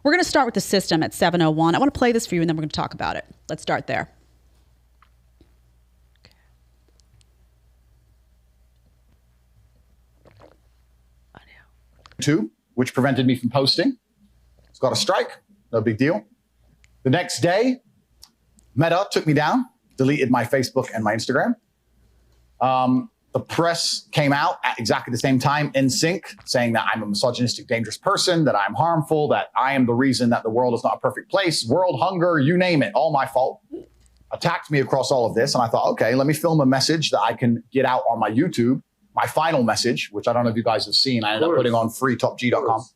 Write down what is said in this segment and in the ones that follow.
We're going to start with the system at 7:01. I want to play this for you, and then we're going to talk about it. Let's start there. Two, which prevented me from posting. It's got a strike, no big deal. The next day, Meta took me down, deleted my Facebook and my Instagram. The press came out at exactly the same time in sync, saying that I'm a misogynistic, dangerous person, that I'm harmful, that I am the reason that the world is not a perfect place, world hunger, you name it, all my fault. Attacked me across all of this. And I thought, okay, let me film a message that I can get out on my YouTube. My final message, which I don't know if you guys have seen, I ended up putting on freetopg.com.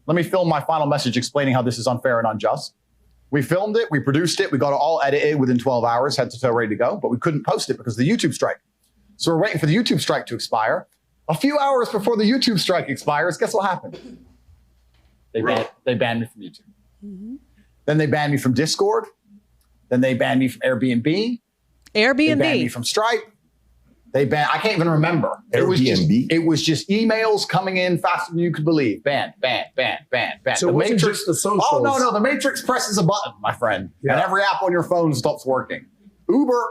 Let me film my final message explaining how this is unfair and unjust. We filmed it, we produced it, we got it all edited within 12 hours, head to toe ready to go, but we couldn't post it because of the YouTube strike. So we're waiting for the YouTube strike to expire. A few hours before the YouTube strike expires, guess what happened? They banned me from YouTube. Mm-hmm. Then they banned me from Discord. Then they banned me from Airbnb. Airbnb. They banned me from Stripe. I can't even remember. Airbnb. It was just emails coming in faster than you could believe. Banned. So it wasn't just the socials. Oh, no. The Matrix presses a button, my friend. Yeah. And every app on your phone stops working. Uber.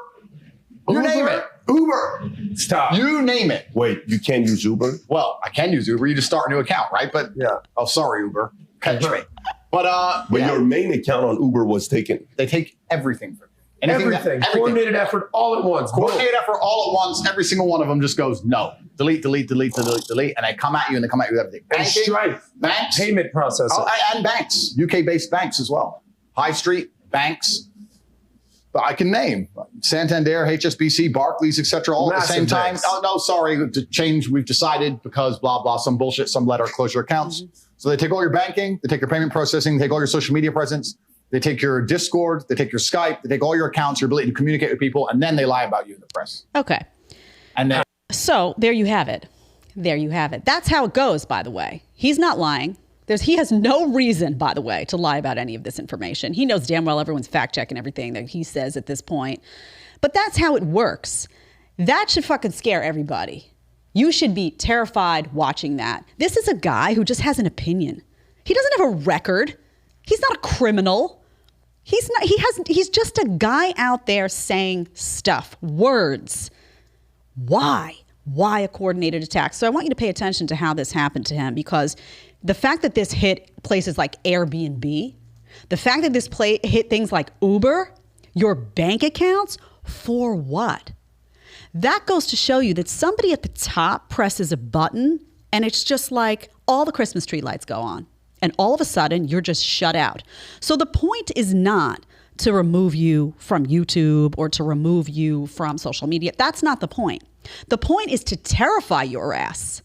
You name it. Uber. Stop. You name it. Wait, you can't use Uber? Well, I can use Uber. You just start a new account, right? But yeah. Oh, sorry, Uber. Catch me. But your main account on Uber was taken. They take everything from you. Everything. Coordinated effort all at once. Coordinated effort all at once. Every single one of them just goes, no. Delete. And they come at you and they come at you with everything. And Stripe. Banks. Payment processing. And banks. UK-based banks as well. High Street, banks. But I can name Santander, HSBC, Barclays, etc. all at the same time. Banks. Oh, no, sorry. To change, we've decided because blah, blah, some bullshit, some letter, close your accounts. Mm-hmm. So they take all your banking, they take your payment processing, they take all your social media presence. They take your Discord, they take your Skype, they take all your accounts, your ability to communicate with people, and then they lie about you in the press. Okay. And then, so there you have it. That's how it goes, by the way. He's not lying. He has no reason, by the way, to lie about any of this information. He knows damn well everyone's fact-checking everything that he says at this point. But that's how it works. That should fucking scare everybody. You should be terrified watching that. This is a guy who just has an opinion. He doesn't have a record. He's not a criminal. He's just a guy out there saying stuff, words. Why a coordinated attack? So I want you to pay attention to how this happened to him, because the fact that this hit places like Airbnb, the fact that this hit things like Uber, your bank accounts, for what? That goes to show you that somebody at the top presses a button and it's just like all the Christmas tree lights go on. And all of a sudden, you're just shut out. So the point is not to remove you from YouTube or to remove you from social media. That's not the point. The point is to terrify your ass,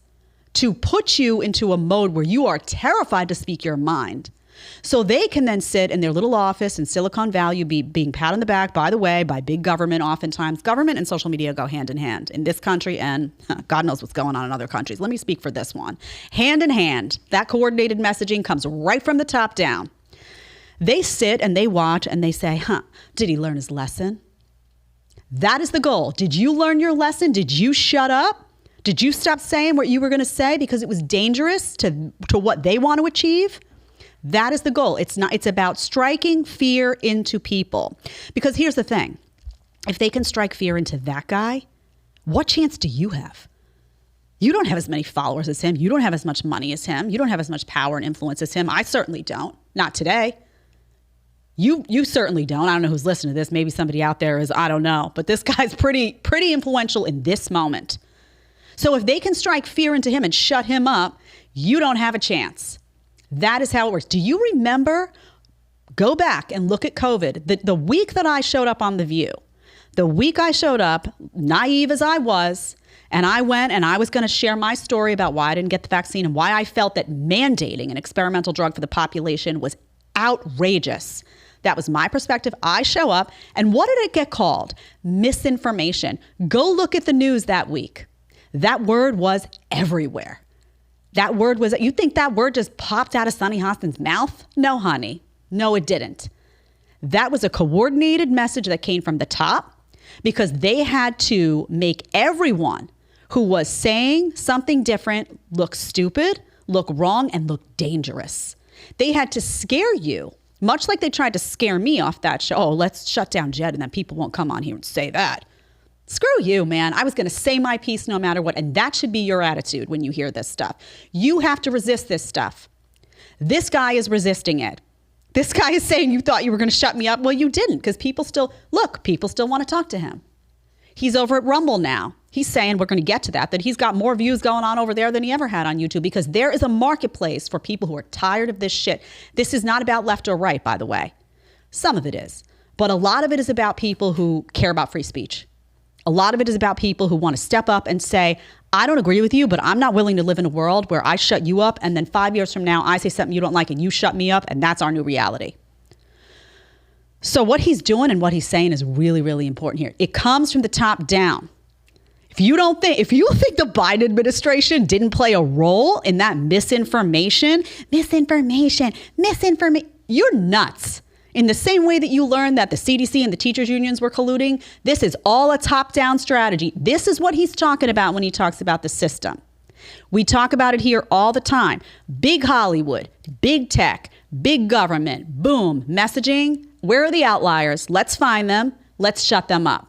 to put you into a mode where you are terrified to speak your mind. So they can then sit in their little office in Silicon Valley, being pat on the back, by the way, by big government. Oftentimes, government and social media go hand in hand in this country, and God knows what's going on in other countries. Let me speak for this one. Hand in hand, that coordinated messaging comes right from the top down. They sit and they watch and they say, did he learn his lesson? That is the goal. Did you learn your lesson? Did you shut up? Did you stop saying what you were going to say because it was dangerous to what they want to achieve? That is the goal. It's about striking fear into people. Because here's the thing. If they can strike fear into that guy, what chance do you have? You don't have as many followers as him. You don't have as much money as him. You don't have as much power and influence as him. I certainly don't. Not today. You certainly don't. I don't know who's listening to this. Maybe somebody out there is, I don't know. But this guy's pretty influential in this moment. So if they can strike fear into him and shut him up, you don't have a chance. That is how it works. Do you remember? Go back and look at COVID. The week that I showed up on The View, the week I showed up, naive as I was, and I went and I was going to share my story about why I didn't get the vaccine and why I felt that mandating an experimental drug for the population was outrageous. That was my perspective. I show up, and what did it get called? Misinformation. Go look at the news that week. That word was everywhere. That word was, you think that word just popped out of Sunny Hostin's mouth? No, honey. No, it didn't. That was a coordinated message that came from the top because they had to make everyone who was saying something different look stupid, look wrong, and look dangerous. They had to scare you, much like they tried to scare me off that show. Oh, let's shut down Jed and then people won't come on here and say that. Screw you, man. I was going to say my piece no matter what. And that should be your attitude when you hear this stuff. You have to resist this stuff. This guy is resisting it. This guy is saying you thought you were going to shut me up. Well, you didn't, because people still want to talk to him. He's over at Rumble now. He's saying, we're going to get to that he's got more views going on over there than he ever had on YouTube, because there is a marketplace for people who are tired of this shit. This is not about left or right, by the way. Some of it is. But a lot of it is about people who care about free speech. A lot of it is about people who want to step up and say, I don't agree with you, but I'm not willing to live in a world where I shut you up and then 5 years from now I say something you don't like and you shut me up, and that's our new reality. So what he's doing and what he's saying is really, really important here. It comes from the top down. If you think the Biden administration didn't play a role in that misinformation, you're nuts. In the same way that you learned that the CDC and the teachers unions were colluding, this is all a top-down strategy. This is what he's talking about when he talks about the system. We talk about it here all the time. Big Hollywood, big tech, big government, boom, messaging. Where are the outliers? Let's find them. Let's shut them up.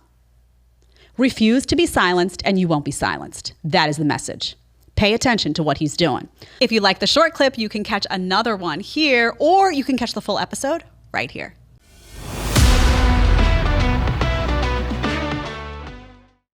Refuse to be silenced and you won't be silenced. That is the message. Pay attention to what he's doing. If you like the short clip, you can catch another one here, or you can catch the full episode right here.